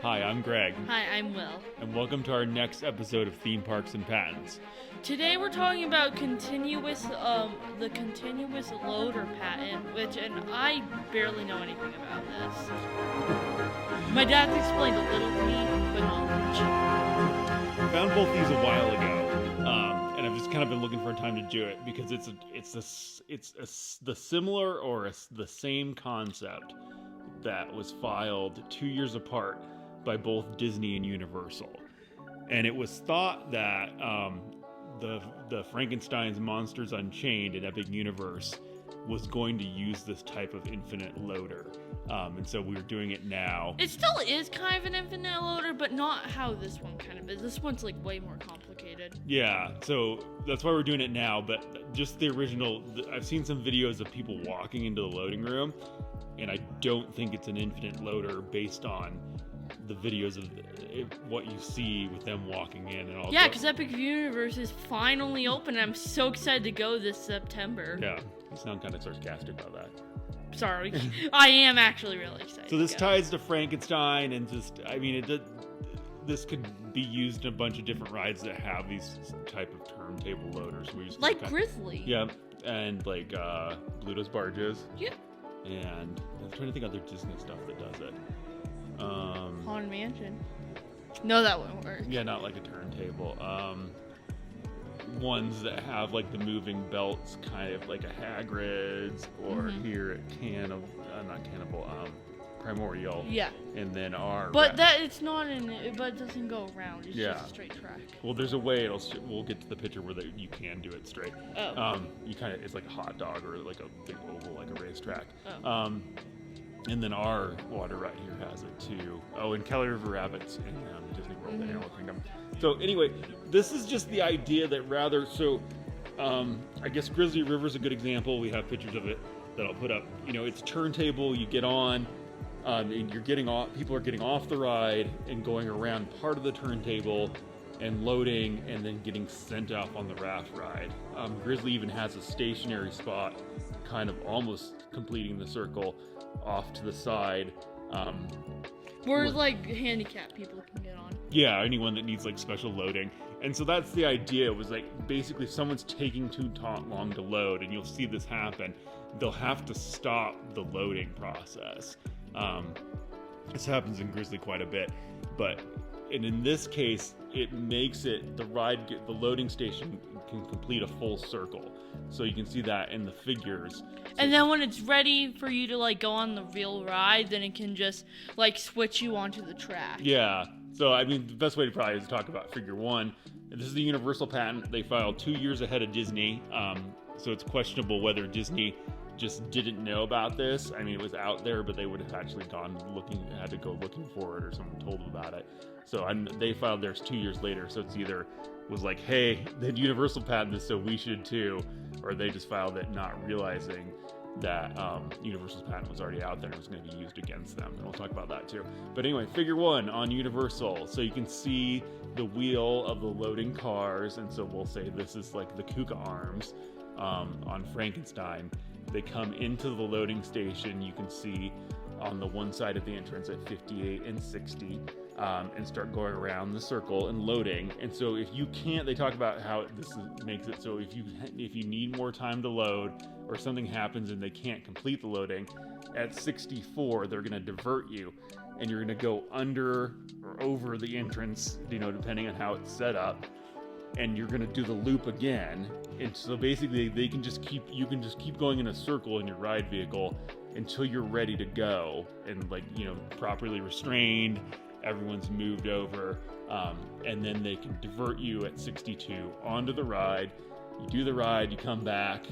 Hi, I'm Greg. Hi, I'm Will. And welcome to our next episode of Theme Parks and Patents. Today we're talking about the continuous loader patent, and I barely know anything about this. My dad's explained a little to me, but not much. I found both these a while ago, and I've just kind of been looking for a time to do it because it's the similar or the same concept that was filed 2 years apart by both Disney and Universal. And it was thought that the Frankenstein's Monsters Unchained and Epic Universe was going to use this type of infinite loader. And so we're doing it now. It still is kind of an infinite loader, but not how this one kind of is. This one's like way more complicated. Yeah, so that's why we're doing it now. But just the original, I've seen some videos of people walking into the loading room, and I don't think it's an infinite loader based on the videos of what you see with them walking in and all. Yeah, because Epic Universe is finally open, and I'm so excited to go this September. Yeah, you sound kind of sarcastic about that. Sorry. I am actually really excited. So this ties to Frankenstein, and this could be used in a bunch of different rides that have these type of turntable loaders. Like Grizzly. Yeah, and like Pluto's Barges. Yeah. And I'm trying to think of other Disney stuff that does it. Haunted Mansion. No, that wouldn't work. Yeah, not like a turntable. Ones that have like the moving belts, kind of like a Hagrid's, or here at not Cannibal, Primordial. Yeah. And then our. But it's not but it doesn't go around. It's just a straight track. Well, there's a way. We'll get to the picture where you can do it straight. Oh. It's like a hot dog or like a big oval, like a racetrack. Oh. And then our water ride here has it too. Oh, and Kelly River Rapids in Disney World, the Animal Kingdom. So anyway, this is just the idea that I guess Grizzly River is a good example. We have pictures of it that I'll put up. It's a turntable. You get on, and you're getting off. People are getting off the ride and going around part of the turntable and loading, and then getting sent off on the raft ride. Grizzly even has a stationary spot, kind of almost completing the circle off to the side, where like handicapped people can get on. Yeah, anyone that needs like special loading. And so that's the idea. It was like basically if someone's taking too long to load, and you'll see this happen, they'll have to stop the loading process. This happens in Grizzly quite a bit, and in this case, it makes it the loading station can complete a full circle. So you can see that in the figures. And then when it's ready for you to like go on the real ride, then it can just like switch you onto the track. Yeah. So I mean, the best way to probably is to talk about Figure 1. This is the Universal patent. They filed 2 years ahead of Disney. So it's questionable whether Disney just didn't know about this. I mean, it was out there, but they would have actually had to go looking for it, or someone told them about it. So they filed theirs 2 years later. So it's either was like, hey, the Universal patent this, so we should too, or they just filed it not realizing that Universal's patent was already out there and was going to be used against them. And we'll talk about that too. But anyway, Figure 1 on Universal. So you can see the wheel of the loading cars, and so we'll say this is like the Kuka arms on Frankenstein. They come into the loading station. You can see on the one side of the entrance at 58 and 60, and start going around the circle and loading. And so if you can't, they talk about how makes it so if you need more time to load, or something happens and they can't complete the loading, at 64 they're going to divert you, and you're going to go under or over the entrance, depending on how it's set up, and you're going to do the loop again. And so basically you can just keep going in a circle in your ride vehicle until you're ready to go, and properly restrained, everyone's moved over, and then they can divert you at 62 onto the ride. You do the ride, you come back,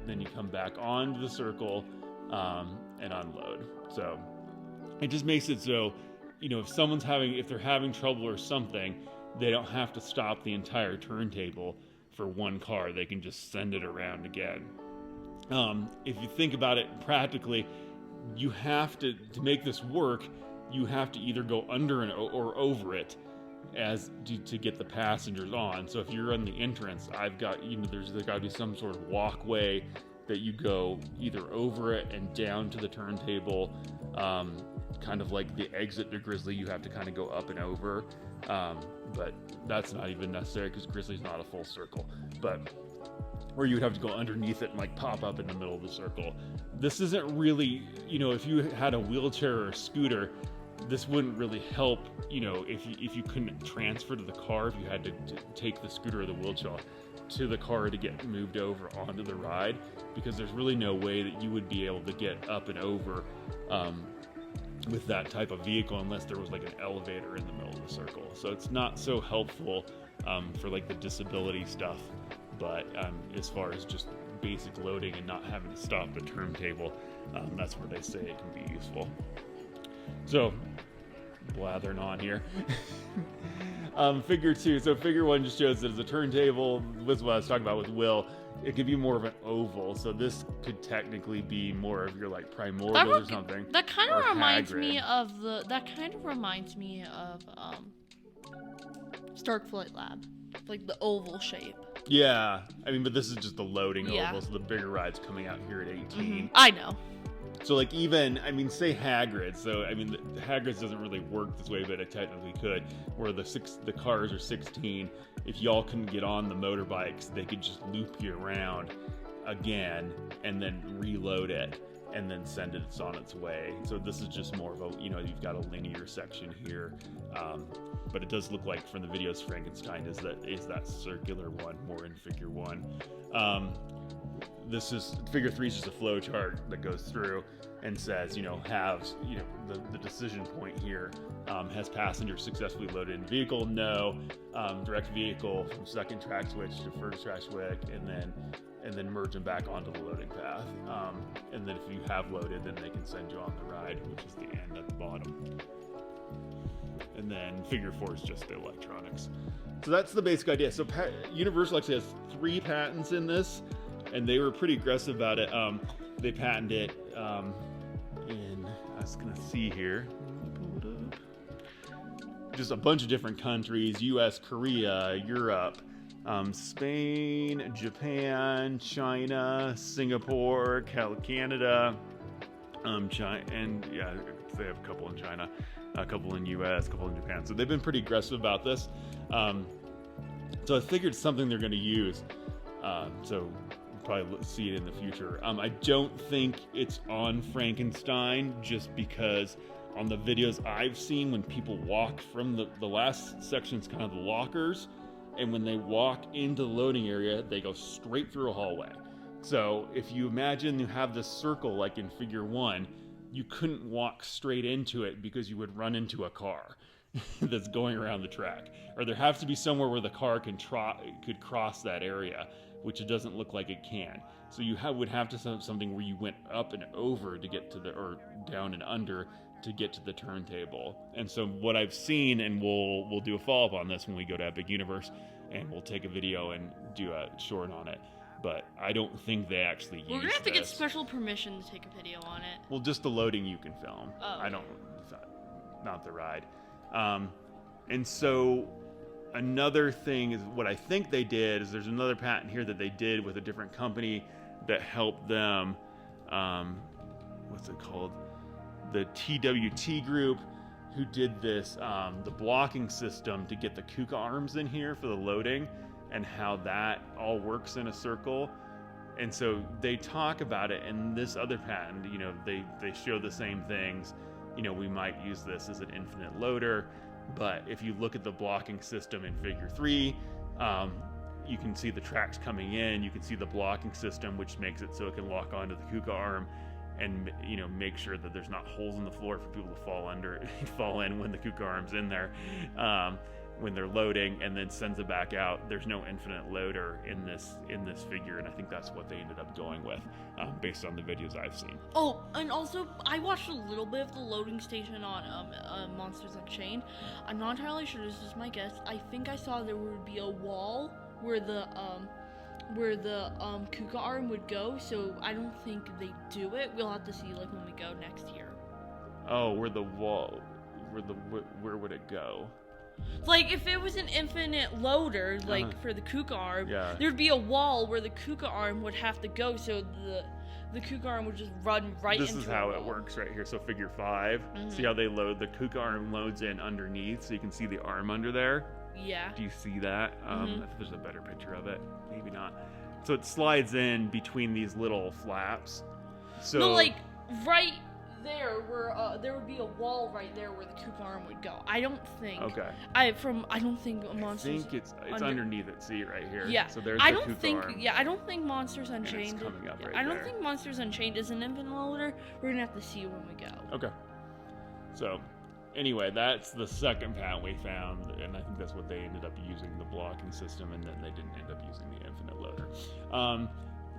then you come back onto the circle, and unload. So it just makes it so, if they're having trouble or something, they don't have to stop the entire turntable for one car. They can just send it around again. If you think about it practically, you have to make this work, you have to either go under or over it to get the passengers on. So if you're on the entrance, there's got to be some sort of walkway that you go either over it and down to the turntable, kind of like the exit to Grizzly, you have to kind of go up and over. But that's not even necessary because Grizzly's not a full circle. But where you would have to go underneath it and like pop up in the middle of the circle. This isn't really, if you had a wheelchair or a scooter, this wouldn't really help, if you couldn't transfer to the car, if you had to take the scooter or the wheelchair to the car to get moved over onto the ride, because there's really no way that you would be able to get up and over with that type of vehicle unless there was like an elevator in the middle of the circle. So it's not so helpful for like the disability stuff, but as far as just basic loading and not having to stop the turntable, that's where they say it can be useful. So, blathering on here. Figure 2. So figure 1 just shows that as a turntable, was what I was talking about with Will. It could be more of an oval, so this could technically be more of your like primordial or something. That kind of reminds me of Starkflight Lab, like the oval shape. Yeah, I mean, but this is just the loading oval, so the bigger ride's coming out here at 18. Mm-hmm. I know. So like even, say Hagrid. So the Hagrid's doesn't really work this way, but it technically could. Where the cars are 16. If y'all couldn't get on the motorbikes, they could just loop you around again and then reload it and then send it on its way. So this is just more of a, you've got a linear section here. But it does look like from the videos Frankenstein is that circular one more in figure 1. This is figure 3 is just a flow chart that goes through and says, the decision point here, has passenger successfully loaded in vehicle? No. Direct vehicle from second track switch to first track switch, and then merge them back onto the loading path. And then if you have loaded, then they can send you on the ride, which is the end at the bottom. And then figure 4 is just the electronics. So that's the basic idea. So Universal actually has 3 patents in this, and they were pretty aggressive about it. They patented it in, I was gonna see here, pull it up. Just a bunch of different countries: U.S., Korea, Europe, Spain, Japan, China, Singapore, Canada, China, and yeah, they have a couple in China, a couple in U.S., a couple in Japan. So they've been pretty aggressive about this. So I figured it's something they're going to use. So we'll probably see it in the future. I don't think it's on Frankenstein, just because on the videos I've seen, when people walk from the last section's kind of the lockers, and when they walk into the loading area, they go straight through a hallway. So if you imagine you have this circle like in figure 1, you couldn't walk straight into it because you would run into a car that's going around the track. Or there has to be somewhere where the car could cross that area, which it doesn't look like it can. So you would have to have something where you went up and over to get to or down and under to get to the turntable. And so what I've seen, and we'll do a follow-up on this when we go to Epic Universe, and we'll take a video and do a short on it. But I don't think they actually use this. We're gonna have to get special permission to take a video on it. Well, just the loading you can film. Oh. I don't, not the ride. And so another thing is what I think they did is there's another patent here that they did with a different company that helped them. What's it called? The TWT group, who did this, the blocking system to get the KUKA arms in here for the loading, and how that all works in a circle. And so they talk about it in this other patent. They show the same things. We might use this as an infinite loader, but if you look at the blocking system in figure 3, you can see the tracks coming in. You can see the blocking system, which makes it so it can lock onto the KUKA arm, and make sure that there's not holes in the floor for people to fall in when the KUKA arm's in there, when they're loading, and then sends it back out. There's no infinite loader in this figure, and I think that's what they ended up going with, based on the videos I've seen. Oh, and also I watched a little bit of the loading station on Monsters Unchained. I'm not entirely sure. This is my guess. I think I saw there would be a wall where the KUKA arm would go, so I don't think they do it. We'll have to see when we go next year. Oh, where would it go? If it was an infinite loader, for the KUKA arm, there'd be a wall where the KUKA arm would have to go, so the KUKA arm would just run right into This is a how wall. it works right here. So figure 5. See how they load the KUKA arm loads in underneath, so you can see the arm under there. Yeah. Do you see that? I think there's a better picture of it. Maybe not. So it slides in between these little flaps. So No, like right there, where there would be a wall right there where the KUKA arm would go. I don't think. Okay. I don't think I Monsters. think it's underneath it. See it right here. Yeah. So there's I the don't KUKA think. arm. Yeah, I don't think Monsters And it's Unchained. coming up right I don't there. think Monsters Unchained is an infinite loader. We're gonna have to see when we go. Okay. So, anyway, that's the second patent we found, and I think that's what they ended up using, the blocking system, and then they didn't end up using the infinite loader.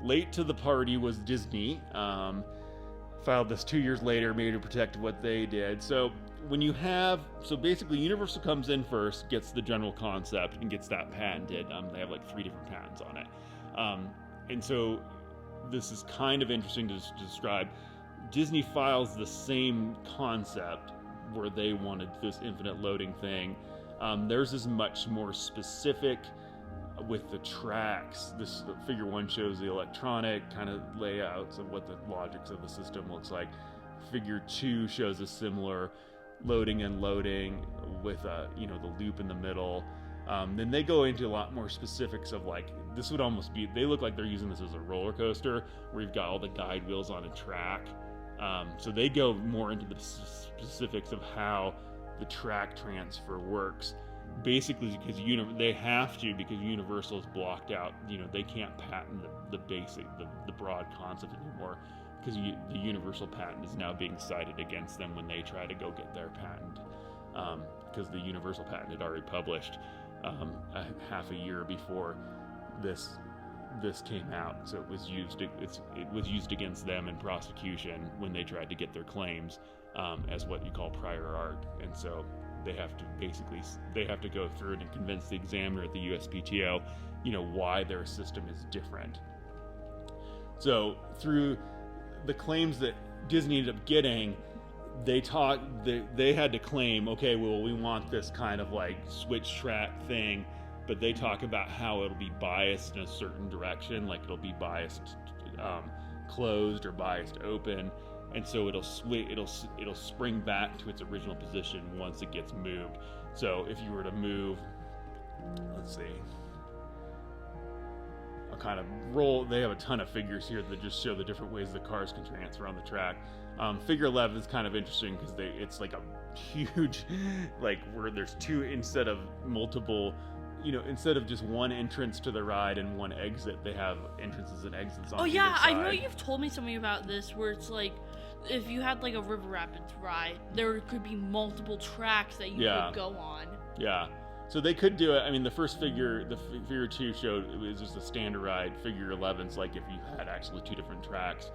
Late to the party was Disney. Filed this 2 years later, maybe to protect what they did. So basically Universal comes in first, gets the general concept, and gets that patented. They have like 3 different patents on it. And so this is kind of interesting to describe. Disney files the same concept where they wanted this infinite loading thing. Theirs is much more specific with the tracks. This figure 1 shows the electronic kind of layouts of what the logics of the system looks like. Figure 2 shows a similar loading and loading with the loop in the middle. Then they go into a lot more specifics of like, this would almost be, they look like they're using this as a roller coaster where you've got all the guide wheels on a track. So they go more into the specifics of how the track transfer works. Basically, because they have to, because Universal is blocked out. They can't patent the basic, the broad concept anymore, because the Universal patent is now being cited against them when they try to go get their patent, because the Universal patent had already published half a year before this came out, so it was used against them in prosecution when they tried to get their claims as what you call prior art, and so they have to go through it and convince the examiner at the USPTO, why their system is different. So through the claims that Disney ended up getting, they had to claim, okay, well, we want this kind of like switch track thing, but they talk about how it'll be biased in a certain direction, like it'll be biased closed or biased open. And so it'll spring back to its original position once it gets moved. So if you were to move, let's see, a kind of roll, they have a ton of figures here that just show the different ways the cars can transfer on the track. Figure 11 is kind of interesting because it's like a huge, like where there's 2 instead of multiple, instead of just one entrance to the ride and one exit, they have entrances and exits on either side. I know you've told me something about this where it's like, if you had like a River Rapids ride, there could be multiple tracks that you could go on. Yeah. So they could do it. I mean, the first figure, the figure 2 showed it was just a standard ride. Figure 11's like if you had actually 2 different tracks.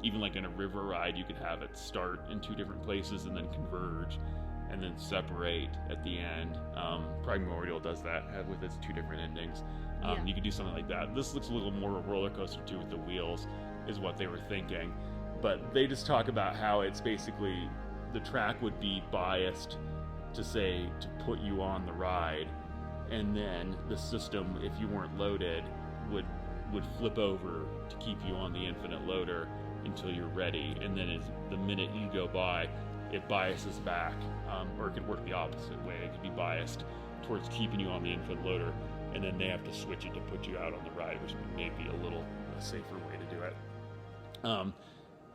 Even like in a river ride, you could have it start in 2 different places and then converge and then separate at the end. Primordial does that with its 2 different endings. You could do something like that. This looks a little more roller coaster too with the wheels, is what they were thinking. But they just talk about how it's basically the track would be biased to put you on the ride, and then the system, if you weren't loaded, would flip over to keep you on the infinite loader until you're ready, and then the minute you go by, it biases back, or it could work the opposite way. It could be biased towards keeping you on the infinite loader, and then they have to switch it to put you out on the ride, which may be a safer way to do it.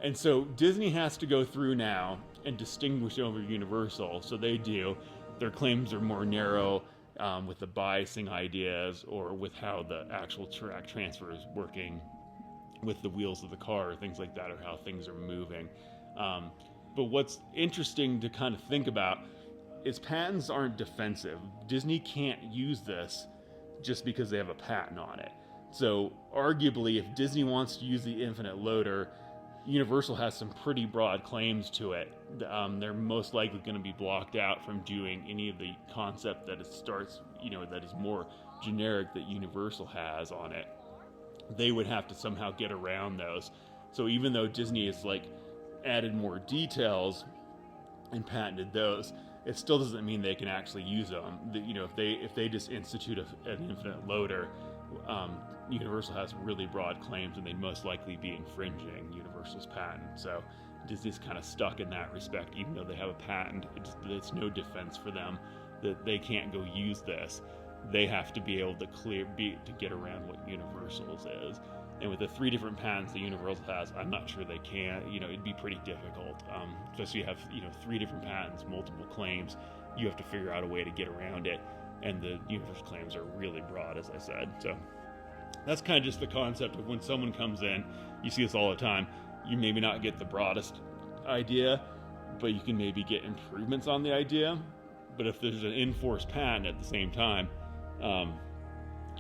And so Disney has to go through now and distinguish over Universal. So they do. Their claims are more narrow with the biasing ideas or with how the actual track transfer is working with the wheels of the car, things like that, or how things are moving. But what's interesting to kind of think about is patents aren't defensive. Disney can't use this just because they have a patent on it. So arguably, if Disney wants to use the infinite loader, Universal has some pretty broad claims to it. They're most likely going to be blocked out from doing any of the concept that that is more generic that Universal has on it. They would have to somehow get around those. So even though Disney has added more details and patented those, it still doesn't mean they can actually use them. If they just institute an infinite loader, Universal has really broad claims, and they'd most likely be infringing Universal's patent. So Disney's kind of stuck in that respect, even though they have a patent. It's no defense for them that they can't go use this. They have to be able to get around what Universal's is. And with the 3 different patents that Universal has, I'm not sure they can. It'd be pretty difficult. Especially you have 3 different patents, multiple claims. You have to figure out a way to get around it. And the Universal claims are really broad, as I said. So that's kind of just the concept of when someone comes in. You see this all the time. You maybe not get the broadest idea, but you can maybe get improvements on the idea. But if there's an enforced patent at the same time,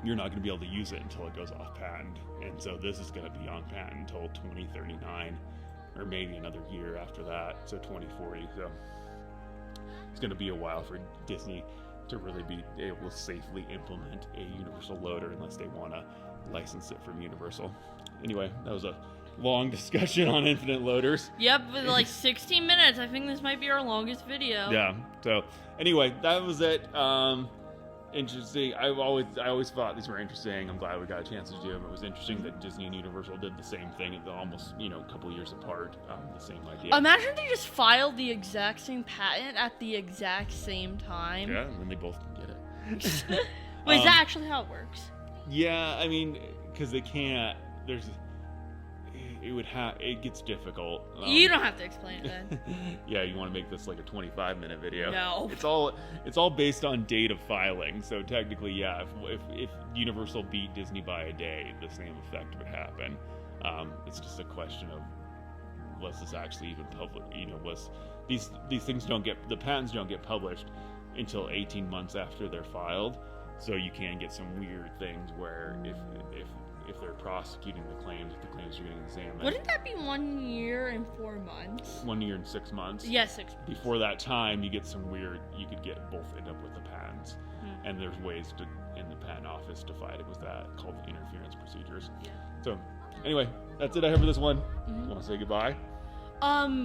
you're not going to be able to use it until it goes off patent. And so this is going to be on patent until 2039, or maybe another year after that, so 2040. So it's going to be a while for Disney to really be able to safely implement a universal loader unless they want to license it from Universal. Anyway, that was a long discussion on infinite loaders. Yep, with like 16 minutes. I think this might be our longest video. Yeah. So anyway, that was it. Interesting. I always thought these were interesting. I'm glad we got a chance to do them. It was interesting that Disney and Universal did the same thing, almost a couple years apart. The same idea. Imagine they just filed the exact same patent at the exact same time. Yeah, and then they both can get it. Wait, is that actually how it works? Yeah, I mean, because they can't. It gets difficult. You don't have to explain it then. Yeah, you want to make this like a 25-minute video? No. It's all based on date of filing. So technically, yeah, if Universal beat Disney by a day, the same effect would happen. It's just a question of, was this actually even public? Was these things the patents don't get published until 18 months after they're filed. So you can get some weird things where if they're prosecuting the claims, if the claims are getting examined. Wouldn't that be 1 year and 4 months? 1 year and 6 months. Yes, 6 months. Before that time, you could both end up with the patents. And there's ways in the patent office to fight it with that, called interference procedures. Yeah. So anyway, that's it I have for this one. Want to say goodbye?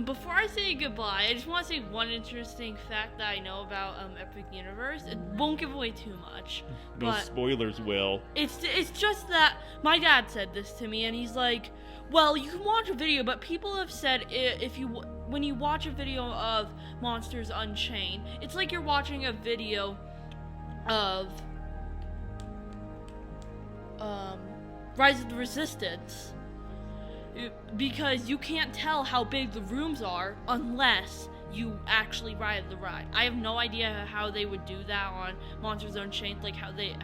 Before I say goodbye, I just want to say one interesting fact that I know about Epic Universe. It won't give away too much. No spoilers, Will. It's just that my dad said this to me, and he's like, well, you can watch a video, but people have said when you watch a video of Monsters Unchained, it's like you're watching a video of Rise of the Resistance. Because you can't tell how big the rooms are unless you actually ride the ride. I have no idea how they would do that on Monsters Unchained, like how the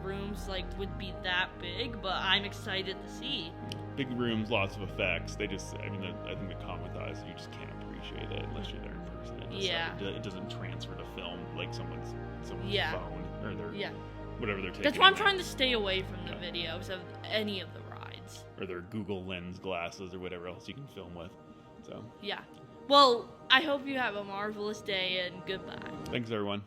rooms would be that big, but I'm excited to see. Big rooms, lots of effects. I think the common thought is you just can't appreciate it unless you're there in person. It doesn't transfer to film like someone's phone or their whatever they're taking. That's why I'm trying to stay away from the videos of any of the rides. Or their Google Lens glasses or whatever else you can film with. So yeah. Well, I hope you have a marvelous day and goodbye. Thanks, everyone.